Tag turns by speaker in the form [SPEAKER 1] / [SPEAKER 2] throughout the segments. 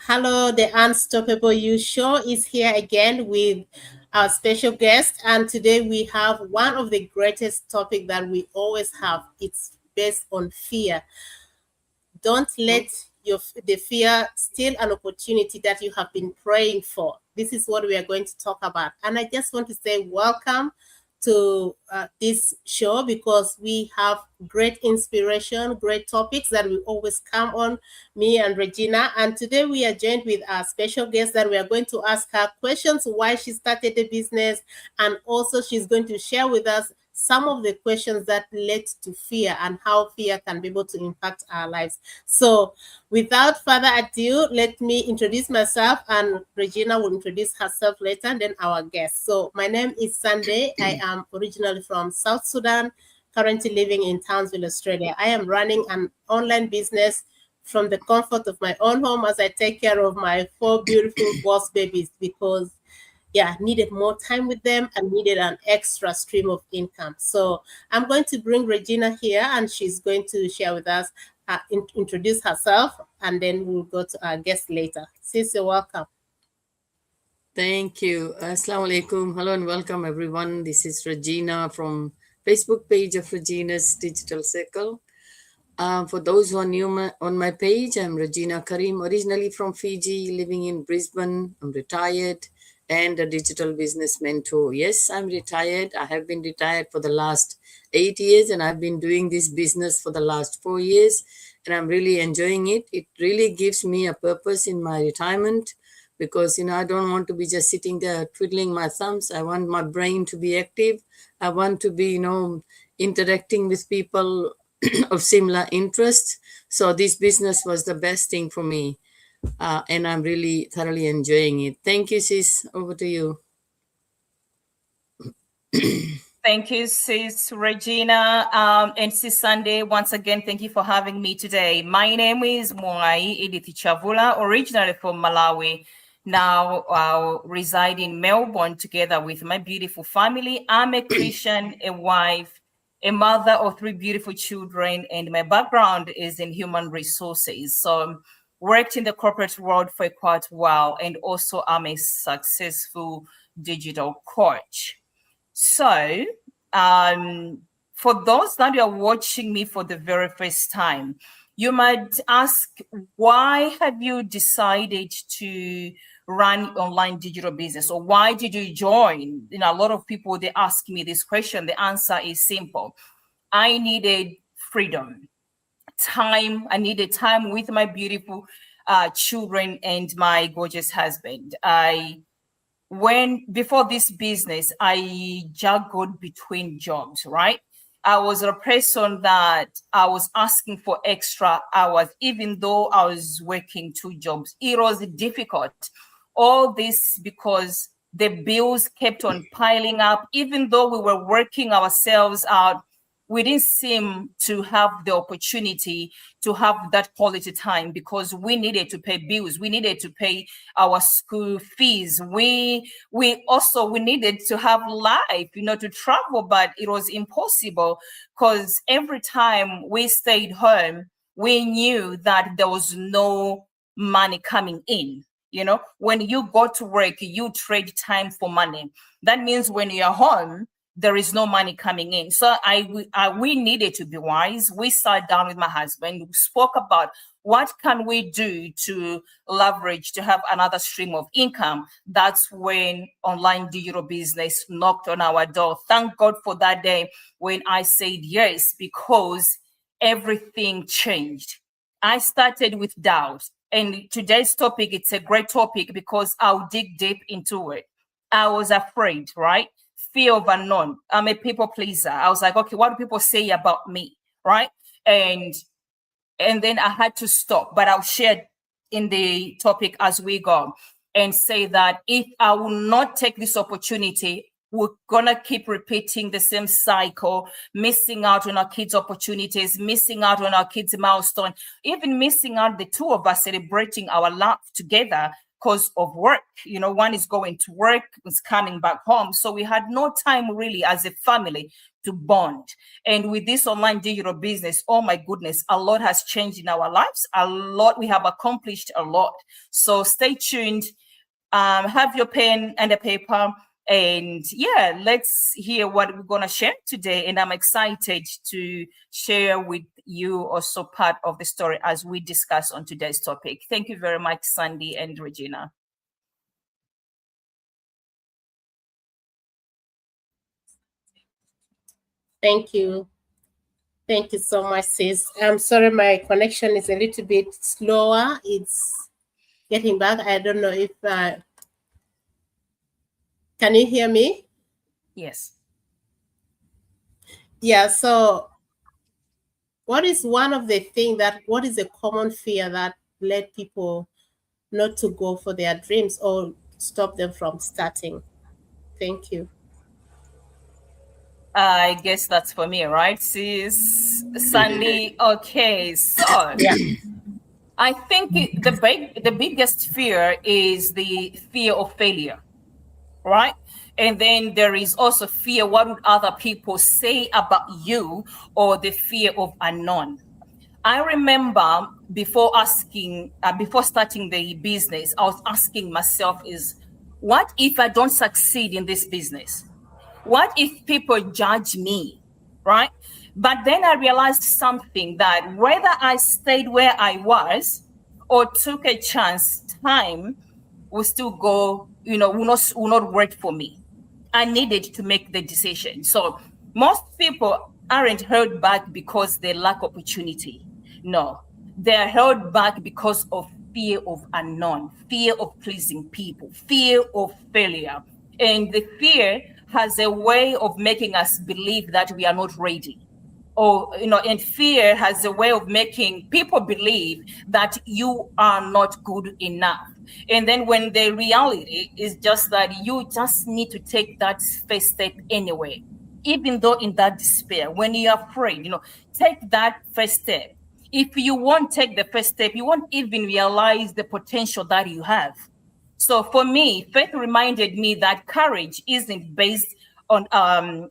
[SPEAKER 1] Hello, the Unstoppable You Show is here again with our special guest, and today we have one of the greatest topic that we always have. It's based on fear. Don't let the fear steal an opportunity that you have been praying for. This is what we are going to talk about, and I just want to say welcome to this show because we have great inspiration, great topics that will always come on, me and Regina. And today we are joined with our special guest that we are going to ask her questions why she started the business, and also she's going to share with us some of the questions that led to fear and how fear can be able to impact our lives. So without further ado, let me introduce myself, and Regina will introduce herself later, and then our guest. So my name is Sunday. I am originally from South Sudan, currently living in Townsville, Australia. I am running an online business from the comfort of my own home as I take care of my 4 beautiful boss babies because needed more time with them and needed an extra stream of income. So I'm going to bring Regina here and she's going to share with us, introduce herself, and then we'll go to our guest later. Sis, you're welcome.
[SPEAKER 2] Thank you. Assalamu alaikum. Hello and welcome everyone. This is Regina from Facebook page of Regina's Digital Circle. For those who are new on my page, I'm Regina Karim, originally from Fiji, living in Brisbane. I'm retired and a digital business mentor. Yes, I'm retired. I have been retired for the last 8 years and I've been doing this business for the last 4 years and I'm really enjoying it. It really gives me a purpose in my retirement because, I don't want to be just sitting there twiddling my thumbs. I want my brain to be active. I want to be, interacting with people of similar interests. So this business was the best thing for me. And I'm really thoroughly enjoying it. Thank you, sis. Over to you.
[SPEAKER 3] Thank you, sis Regina. And sis Sunday, once again, thank you for having me today. My name is 𝑦𝑜𝑢'𝑣𝑒 Chavula, originally from Malawi. Now reside in Melbourne together with my beautiful family. I'm a Christian, a wife, a mother of 3 beautiful children, and my background is in human resources. So worked in the corporate world for quite a while, and also I'm a successful digital coach. So for those that are watching me for the very first time, you might ask, why have you decided to run online digital business, or why did you join? A lot of people, they ask me this question. The answer is simple. I needed freedom, time. I needed time with my beautiful children and my gorgeous husband. Before this business, I juggled between jobs, right? I was a person that I was asking for extra hours, even though I was working 2 jobs. It was difficult. All this because the bills kept on piling up. Even though we were working ourselves out, we didn't seem to have the opportunity to have that quality time because we needed to pay bills. We needed to pay our school fees. We needed to have life, to travel, but it was impossible because every time we stayed home, we knew that there was no money coming in. When you go to work, you trade time for money. That means when you're home, there is no money coming in. So we needed to be wise. We sat down with my husband, we spoke about what can we do to leverage, to have another stream of income. That's when online digital business knocked on our door. Thank God for that day when I said yes, because everything changed. I started with doubt. And today's topic, it's a great topic because I'll dig deep into it. I was afraid, right? Fear of unknown. I'm a people pleaser. I was like, okay, what do people say about me, right? And then I had to stop, but I'll share in the topic as we go and say that if I will not take this opportunity, we're gonna keep repeating the same cycle, missing out on our kids' opportunities, missing out on our kids' milestone, even missing out the 2 of us celebrating our life together because of work. One is going to work, is coming back home. So we had no time really as a family to bond. And with this online digital business, oh my goodness, a lot has changed in our lives. We have accomplished a lot. So stay tuned. Have your pen and a paper. And yeah, let's hear what we're going to share today. And I'm excited to share with you also part of the story as we discuss on today's topic. Thank you very much, Sandy and Regina.
[SPEAKER 1] Thank you. Thank you so much, sis. I'm sorry my connection is a little bit slower. It's getting back. I don't know if can you hear me?
[SPEAKER 3] Yes.
[SPEAKER 1] Yeah, so what is one of the things what is a common fear that led people not to go for their dreams or stop them from starting? Thank you.
[SPEAKER 3] I guess that's for me, right, sis? Sandy. Okay, so
[SPEAKER 1] Yeah.
[SPEAKER 3] I think the biggest fear is the fear of failure, right? And then there is also fear, what would other people say about you, or the fear of unknown. I remember before starting the business, I was asking myself what if I don't succeed in this business? What if people judge me, right? But then I realized something, that whether I stayed where I was or took a chance, time will still go, will not work for me. I needed to make the decision. So most people aren't held back because they lack opportunity. No, they're held back because of fear of unknown, fear of pleasing people, fear of failure. And the fear has a way of making us believe that we are not ready. And fear has a way of making people believe that you are not good enough. And then when the reality is just that you just need to take that first step anyway, even though in that despair, when you're afraid, take that first step. If you won't take the first step, you won't even realize the potential that you have. So for me, faith reminded me that courage isn't based on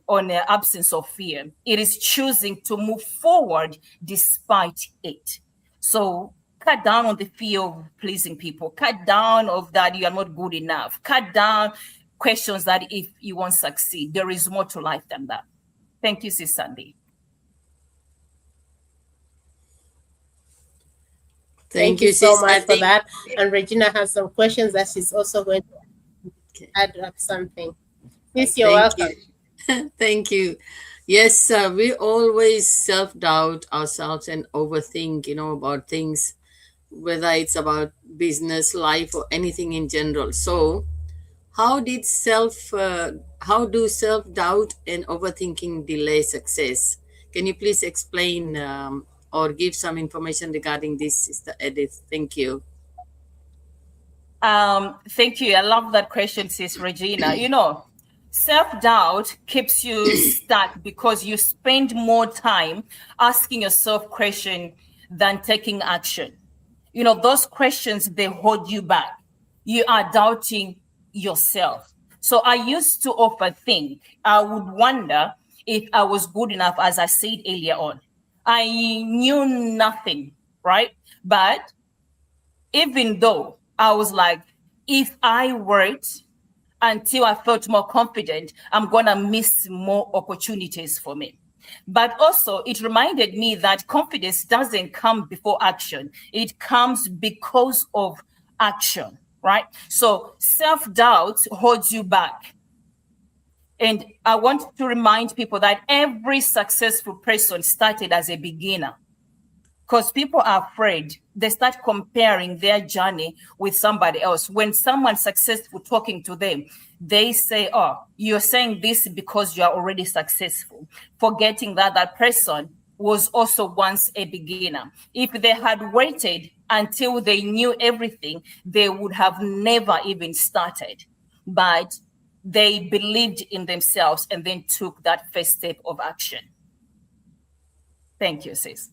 [SPEAKER 3] the absence of fear. It is choosing to move forward despite it. So cut down on the fear of pleasing people. Cut down of that you are not good enough. Cut down questions that if you won't succeed. There is more to life than that. Thank you, Sis Sandy.
[SPEAKER 1] Thank you so much for that. And Regina has some questions that she's also going to add up something. Please, you're welcome.
[SPEAKER 2] Thank you. Yes, we always self-doubt ourselves and overthink, about things, whether it's about business, life, or anything in general. So how do self-doubt and overthinking delay success? Can you please explain or give some information regarding this, Sister Edith? Thank you.
[SPEAKER 3] Thank you. I love that question, Sis Regina. Self-doubt keeps you stuck because you spend more time asking yourself questions than taking action. Those questions, they hold you back. You are doubting yourself. So I used to overthink. I would wonder if I was good enough, as I said earlier on. I knew nothing, right? But even though I was like, if I worked until I felt more confident, I'm going to miss more opportunities for me. But also, it reminded me that confidence doesn't come before action. It comes because of action, right? So self-doubt holds you back. And I want to remind people that every successful person started as a beginner. Because people are afraid. They start comparing their journey with somebody else. When someone's successful talking to them, they say, oh, you're saying this because you are already successful, forgetting that that person was also once a beginner. If they had waited until they knew everything, they would have never even started. But they believed in themselves and then took that first step of action. Thank you, sis.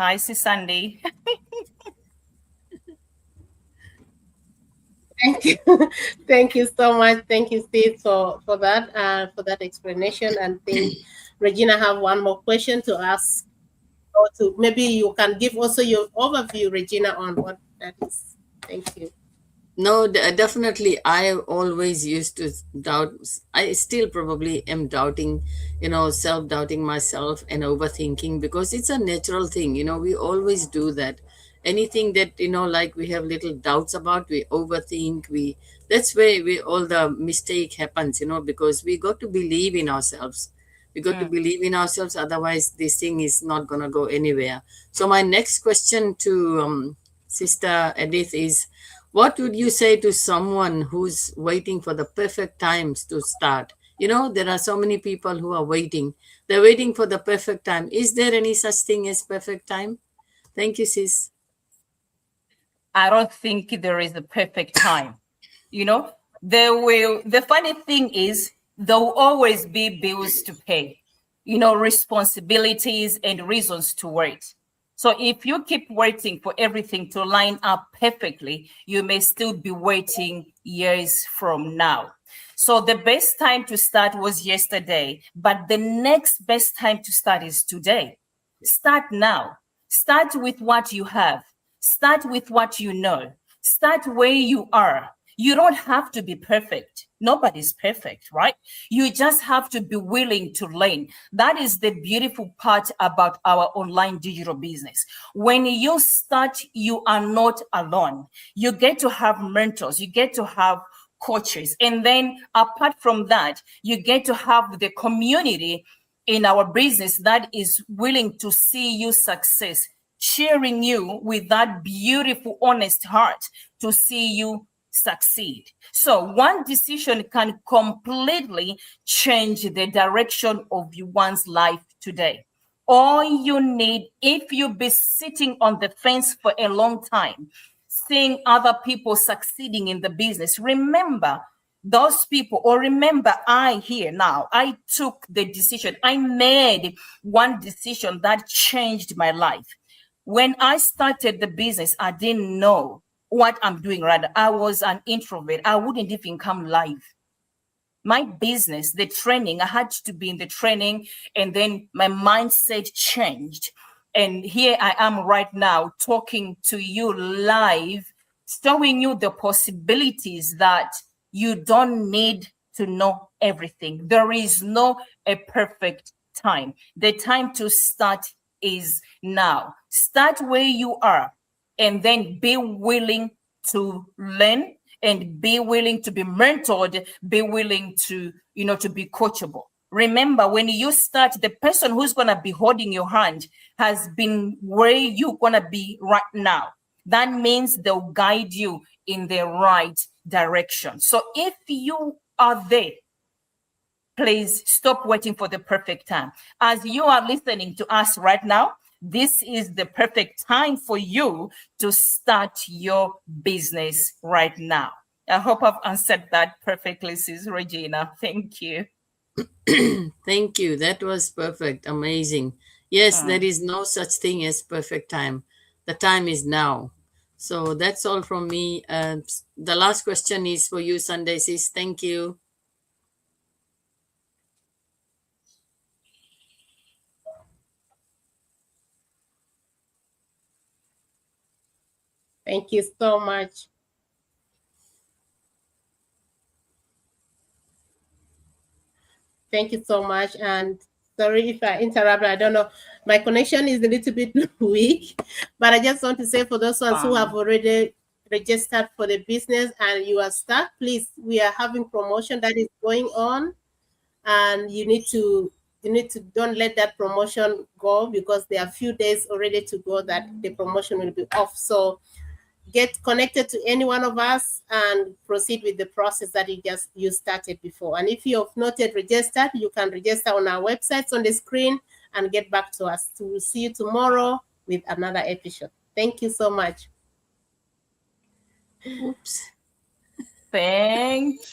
[SPEAKER 3] Hi, Sis Sandy.
[SPEAKER 1] Thank you. Thank you so much. Thank you, Steve, for that explanation. And think Regina have one more question to ask, or to maybe you can give also your overview, Regina, on what that is. Thank you.
[SPEAKER 2] No, definitely. I always used to doubt. I still probably am doubting, self-doubting myself and overthinking, because it's a natural thing. We always do that. Anything that, like we have little doubts about, we overthink. That's where all the mistake happens, because we got to believe in ourselves. We got to believe in ourselves. Otherwise, this thing is not going to go anywhere. So my next question to Sister Edith is, what would you say to someone who's waiting for the perfect times to start? There are so many people who are waiting. They're waiting for the perfect time. Is there any such thing as perfect time? Thank you, sis.
[SPEAKER 3] I don't think there is a perfect time. The funny thing is, there will always be bills to pay, responsibilities and reasons to wait. So if you keep waiting for everything to line up perfectly, you may still be waiting years from now. So the best time to start was yesterday, but the next best time to start is today. Start now. Start with what you have. Start with what you know. Start where you are. You don't have to be perfect. Nobody's perfect, right? You just have to be willing to learn. That is the beautiful part about our online digital business. When you start, you are not alone. You get to have mentors. You get to have coaches. And then apart from that, you get to have the community in our business that is willing to see you success, cheering you with that beautiful, honest heart to see you succeed. So one decision can completely change the direction of one's life today. All you need, if you be sitting on the fence for a long time, seeing other people succeeding in the business, remember those people, or remember I here now, I took the decision. I made one decision that changed my life. When I started the business, I didn't know what I'm doing right now. I was an introvert. I wouldn't even come live. My business, the training, I had to be in the training, and then my mindset changed. And here I am right now talking to you live, showing you the possibilities that you don't need to know everything. There is no a perfect time. The time to start is now. Start where you are, and then be willing to learn, and be willing to be mentored, be willing to, to be coachable. Remember, when you start, the person who's going to be holding your hand has been where you're going to be right now. That means they'll guide you in the right direction. So if you are there, please stop waiting for the perfect time. As you are listening to us right now, this is the perfect time for you to start your business right now. I hope I've answered that perfectly, Sis Regina. Thank you.
[SPEAKER 2] Thank you. That was perfect. Amazing. Yes, there is no such thing as perfect time. The time is now. So that's all from me. The last question is for you, Sunday, sis. Thank you.
[SPEAKER 1] Thank you so much. Thank you so much. And sorry if I interrupt. I don't know. My connection is a little bit weak, but I just want to say, for those ones who have already registered for the business and you are stuck, please, we are having promotion that is going on, and you need to don't let that promotion go, because there are a few days already to go that the promotion will be off. So get connected to any one of us and proceed with the process that you started before. And if you have not yet registered, you can register on our websites on the screen and get back to us. We'll see you tomorrow with another episode. Thank you so much.
[SPEAKER 2] Oops.
[SPEAKER 3] Thank you.